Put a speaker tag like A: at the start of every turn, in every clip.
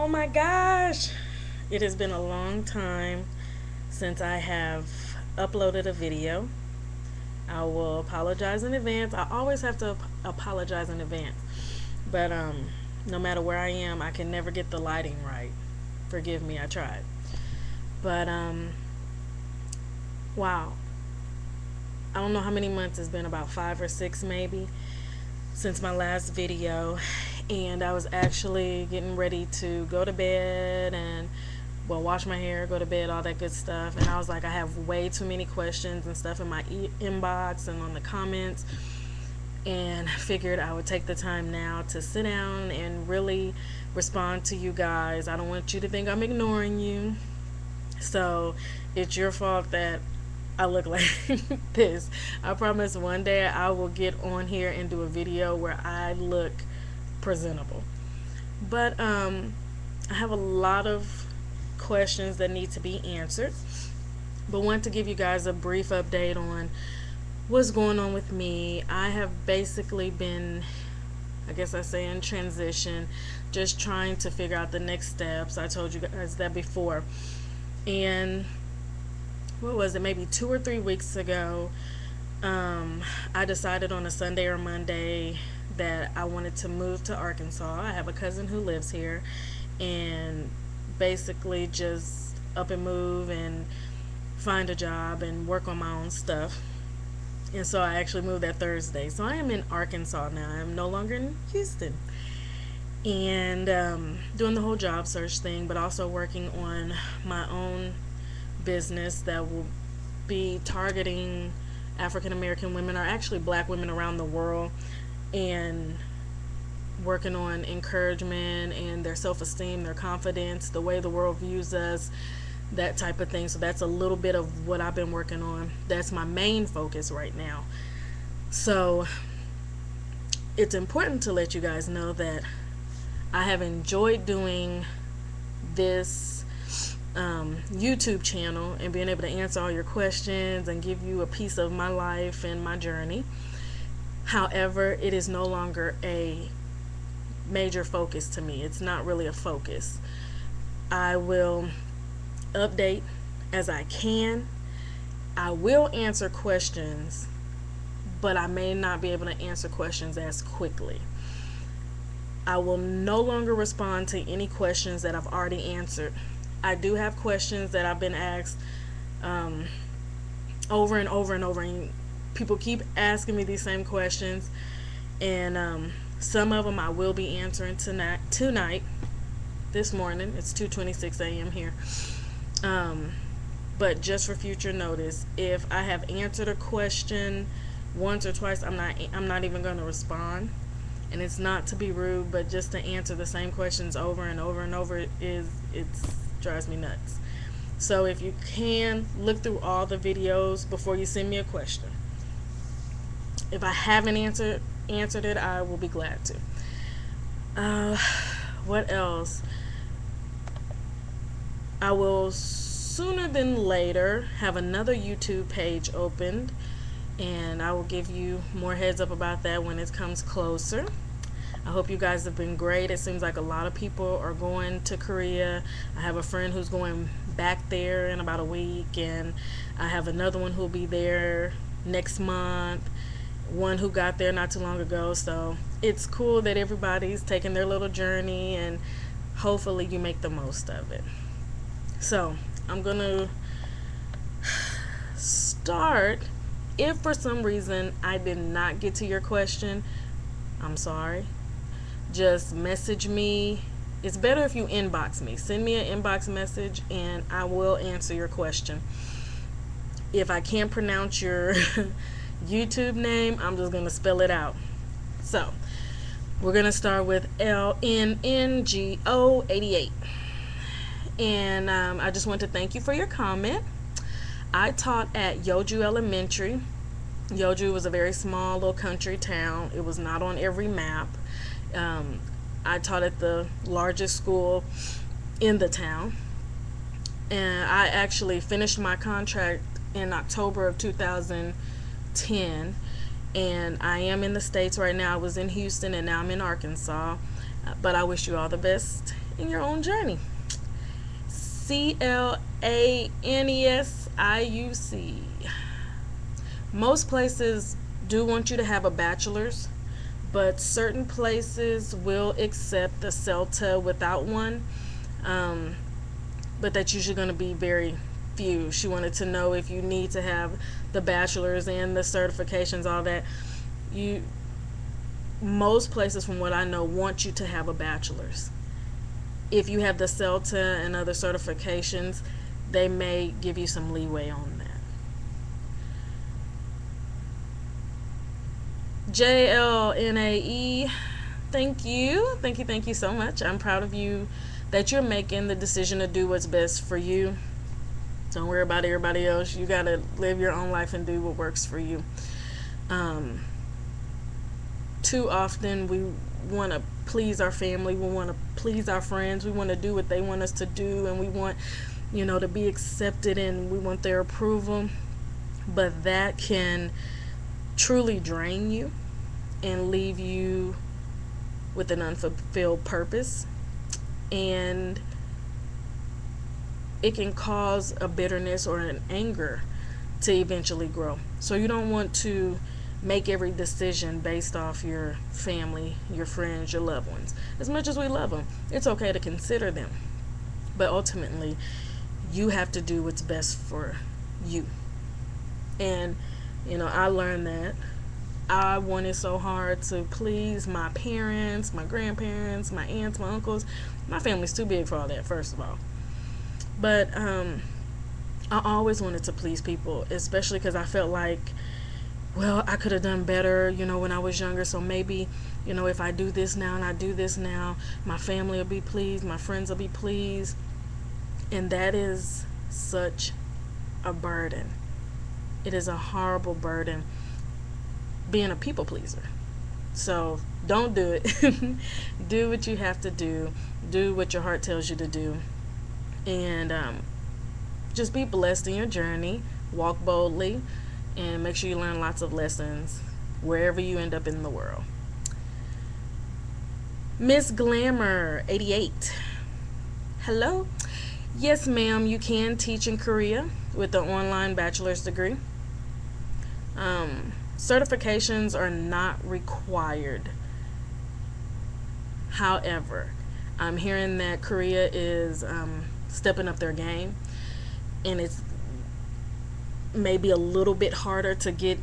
A: Oh my gosh, it has been a long time since I have uploaded a video. I will apologize in advance. I always have to apologize in advance. But no matter where I am, I can never get the lighting right. Forgive me, I tried. But wow. I don't know how many months it's been, about 5 or 6 maybe, since my last video. And I was actually getting ready to go to bed and wash my hair, go to bed, all that good stuff. And I was like, I have way too many questions and stuff in my inbox and on the comments, and figured I would take the time now to sit down and really respond to you guys. I don't want you to think I'm ignoring you, so it's your fault that I look like this. I promise one day I will get on here and do a video where I look presentable. But I have a lot of questions that need to be answered, but want to give you guys a brief update on what's going on with me. I have basically been, I guess I say, in transition, just trying to figure out the next steps. I told you guys that before. And what was it, maybe 2 or 3 weeks ago, I decided on a Sunday or Monday that I wanted to move to Arkansas. I have a cousin who lives here, and basically just up and move and find a job and work on my own stuff. And so I actually moved that Thursday. So I am in Arkansas now. I'm no longer in Houston. And doing the whole job search thing, but also working on my own business that will be targeting African American women, or actually black women around the world, and working on encouragement and their self-esteem, their confidence, the way the world views us, that type of thing. So that's a little bit of what I've been working on. That's my main focus right now. So it's important to let you guys know that I have enjoyed doing this YouTube channel and being able to answer all your questions and give you a piece of my life and my journey. However, it is no longer a major focus to me. It's not really a focus. I will update as I can. I will answer questions, but I may not be able to answer questions as quickly. I will no longer respond to any questions that I've already answered. I do have questions that I've been asked over and over and over, and people keep asking me these same questions, and some of them I will be answering tonight, this morning. It's 2:26 a.m. here. But just for future notice, if I have answered a question once or twice, I'm not even going to respond. And it's not to be rude, but just to answer the same questions over and over and over it drives me nuts. So if you can, look through all the videos before you send me a question. If I haven't answered it, I will be glad to. What else? I will sooner than later have another YouTube page opened, and I will give you more heads up about that when it comes closer. I hope you guys have been great. It seems like a lot of people are going to Korea. I have a friend who's going back there in about a week, and I have another one who'll be there next month, one who got there not too long ago. So it's cool that everybody's taking their little journey, and hopefully you make the most of it. So I'm gonna start. If for some reason I did not get to your question, I'm sorry. Just message me. It's better if you inbox me. Send me an inbox message and I will answer your question. If I can't pronounce your YouTube name, I'm just going to spell it out. So we're going to start with LNNGO88. And I just want to thank you for your comment. I taught at Yoju Elementary. Yoju was a very small little country town. It was not on every map. I taught at the largest school in the town, and I actually finished my contract in October of 2010, and I am in the States right now. I was in Houston and now I'm in Arkansas, but I wish you all the best in your own journey. CLANESIUC. Most places do want you to have a bachelor's, but certain places will accept the CELTA without one. But that's usually going to be very few. She wanted to know if you need to have the bachelor's and the certifications, all that. Most places, from what I know, want you to have a bachelor's. If you have the CELTA and other certifications, they may give you some leeway on that. JLNAE, thank you so much. I'm proud of you that you're making the decision to do what's best for you. Don't worry about everybody else. You gotta live your own life and do what works for you. Too often we want to please our family, we want to please our friends, we want to do what they want us to do, and we want, to be accepted, and we want their approval. But that can truly drain you and leave you with an unfulfilled purpose, and it can cause a bitterness or an anger to eventually grow. So you don't want to make every decision based off your family, your friends, your loved ones. As much as we love them, it's okay to consider them, but ultimately you have to do what's best for you. And I learned that I wanted so hard to please my parents, my grandparents, my aunts, my uncles. My family's too big for all that, first of all. But I always wanted to please people, especially because I felt like, well, I could have done better, when I was younger. So maybe, if I do this now and I do this now, my family will be pleased, my friends will be pleased. And that is such a burden. It is a horrible burden being a people pleaser. So don't do it. Do what you have to do. Do what your heart tells you to do. And just be blessed in your journey. Walk boldly. And make sure you learn lots of lessons wherever you end up in the world. Miss Glamour 88. Hello. Yes, ma'am, you can teach in Korea with the online bachelor's degree. Certifications are not required. However, I'm hearing that Korea is stepping up their game, and it's maybe a little bit harder to get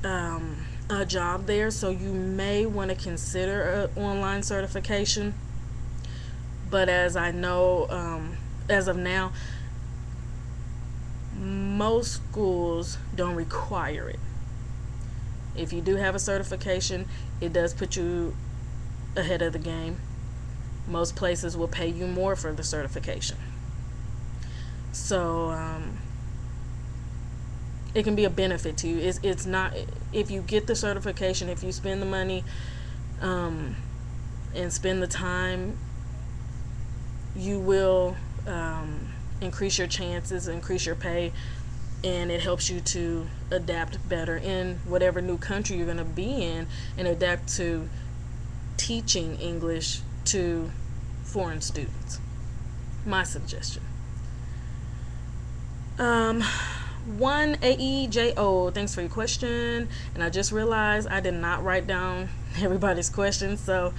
A: a job there, so you may want to consider an online certification. But as I know, as of now, most schools don't require it. If you do have a certification, it does put you ahead of the game. Most places will pay you more for the certification. So it can be a benefit to you. It's not, if you get the certification, if you spend the money and spend the time, you will increase your chances, increase your pay, and it helps you to adapt better in whatever new country you're going to be in, and adapt to teaching English to foreign students. My suggestion. 1AEJO, thanks for your question. And I just realized I did not write down everybody's questions, so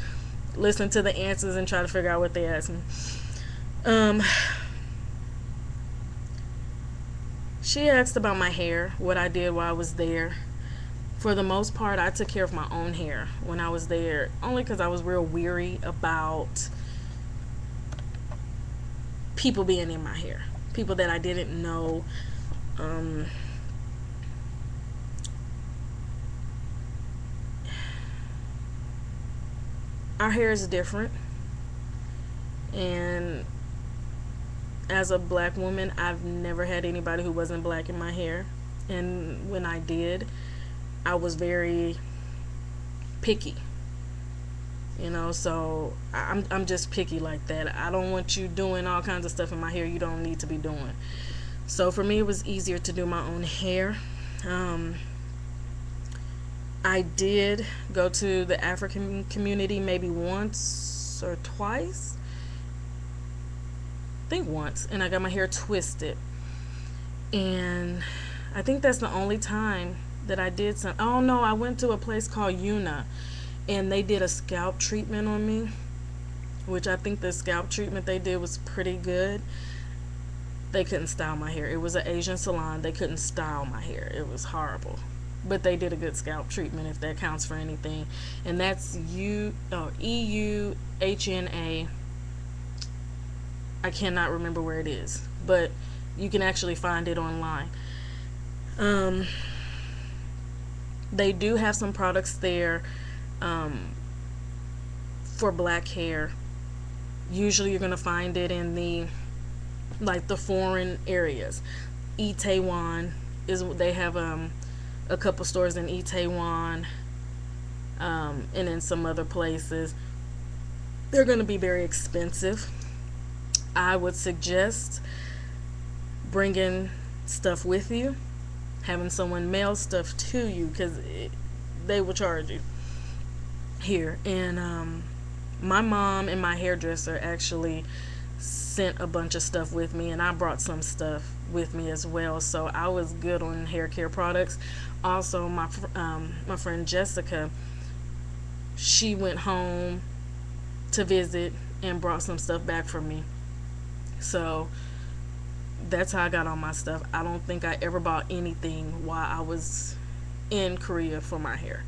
A: listen to the answers and try to figure out what they asked me. She asked about my hair, what I did while I was there. For the most part, I took care of my own hair when I was there, only because I was real weary about people being in my hair, people that I didn't know. Our hair is different, and as a black woman, I've never had anybody who wasn't black in my hair, and when I did, I was very picky, so I'm just picky like that. I don't want you doing all kinds of stuff in my hair you don't need to be doing. So for me, it was easier to do my own hair. I did go to the African community maybe once or twice, think once, and I got my hair twisted. And I think that's the only time that I did some. Oh no, I went to a place called Una, and they did a scalp treatment on me, which I think the scalp treatment they did was pretty good. They couldn't style my hair. It was an Asian salon. They couldn't style my hair. It was horrible. But they did a good scalp treatment, if that counts for anything. And that's EUHNA. I cannot remember where it is, but you can actually find it online. They do have some products there for black hair. Usually you're going to find it in the foreign areas. Itaewon they have a couple stores in Itaewon, and in some other places. They're going to be very expensive. I would suggest bringing stuff with you, having someone mail stuff to you, because they will charge you here. And my mom and my hairdresser actually sent a bunch of stuff with me, and I brought some stuff with me as well, so I was good on hair care products. Also, my friend Jessica, she went home to visit and brought some stuff back for me. So that's how I got all my stuff. I don't think I ever bought anything while I was in Korea for my hair.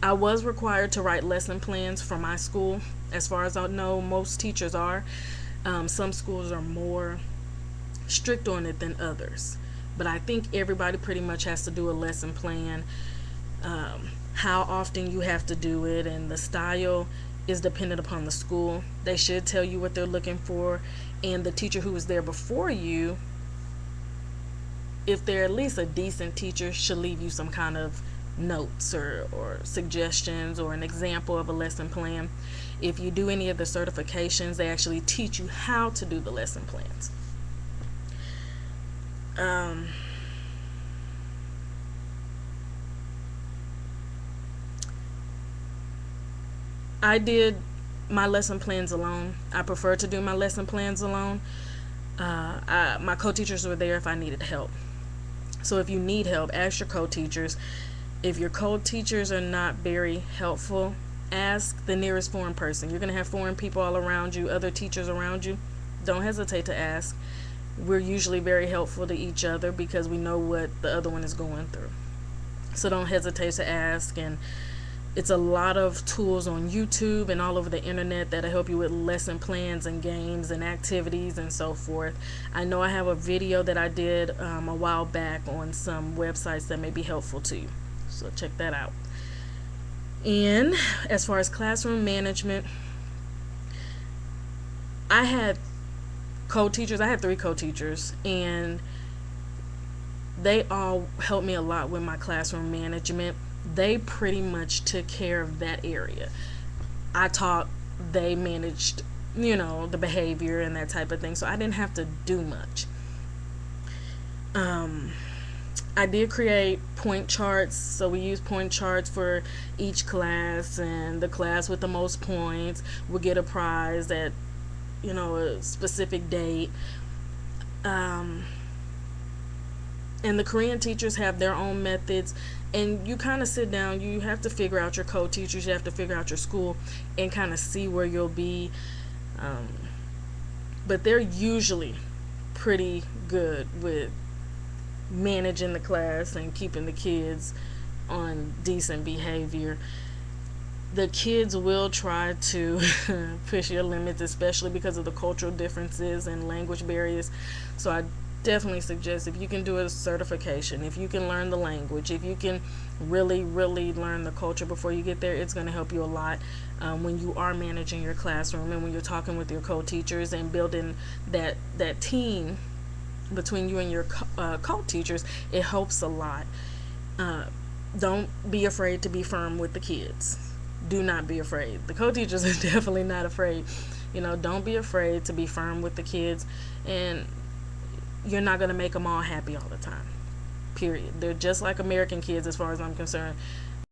A: I was required to write lesson plans for my school. As far as I know, most teachers are. Some schools are more strict on it than others. But I think everybody pretty much has to do a lesson plan. How often you have to do it and the style is dependent upon the school. They should tell you what they're looking for, and the teacher who was there before you, if they're at least a decent teacher, should leave you some kind of notes or suggestions or an example of a lesson plan. If you do any of the certifications, they actually teach you how to do the lesson plans. I did my lesson plans alone. I prefer to do my lesson plans alone. My co-teachers were there if I needed help. So if you need help, ask your co-teachers. If your co-teachers are not very helpful, ask the nearest foreign person. You're going to have foreign people all around you, other teachers around you. Don't hesitate to ask. We're usually very helpful to each other because we know what the other one is going through. So don't hesitate to ask. And it's a lot of tools on YouTube and all over the internet that'll help you with lesson plans and games and activities and so forth. I know I have a video that I did a while back on some websites that may be helpful to you. So check that out. And as far as classroom management, I had co-teachers. I had 3 co-teachers, and they all helped me a lot with my classroom management. They pretty much took care of that area. I taught, they managed, the behavior and that type of thing, so I didn't have to do much. I did create point charts, so we use point charts for each class, and the class with the most points will get a prize at a specific date. And the Korean teachers have their own methods, and you kind of sit down, you have to figure out your co-teachers, you have to figure out your school and kind of see where you'll be. But they're usually pretty good with managing the class and keeping the kids on decent behavior. The kids will try to push your limits, especially because of the cultural differences and language barriers. So I definitely suggest, if you can do a certification, if you can learn the language, if you can really learn the culture before you get there, it's going to help you a lot when you are managing your classroom and when you're talking with your co-teachers and building that team between you and your co-teachers. It helps a lot. Don't be afraid to be firm with the kids. Do not be afraid. The co-teachers are definitely not afraid. Don't be afraid to be firm with the kids, and you're not going to make them all happy all the time. Period. They're just like American kids as far as I'm concerned.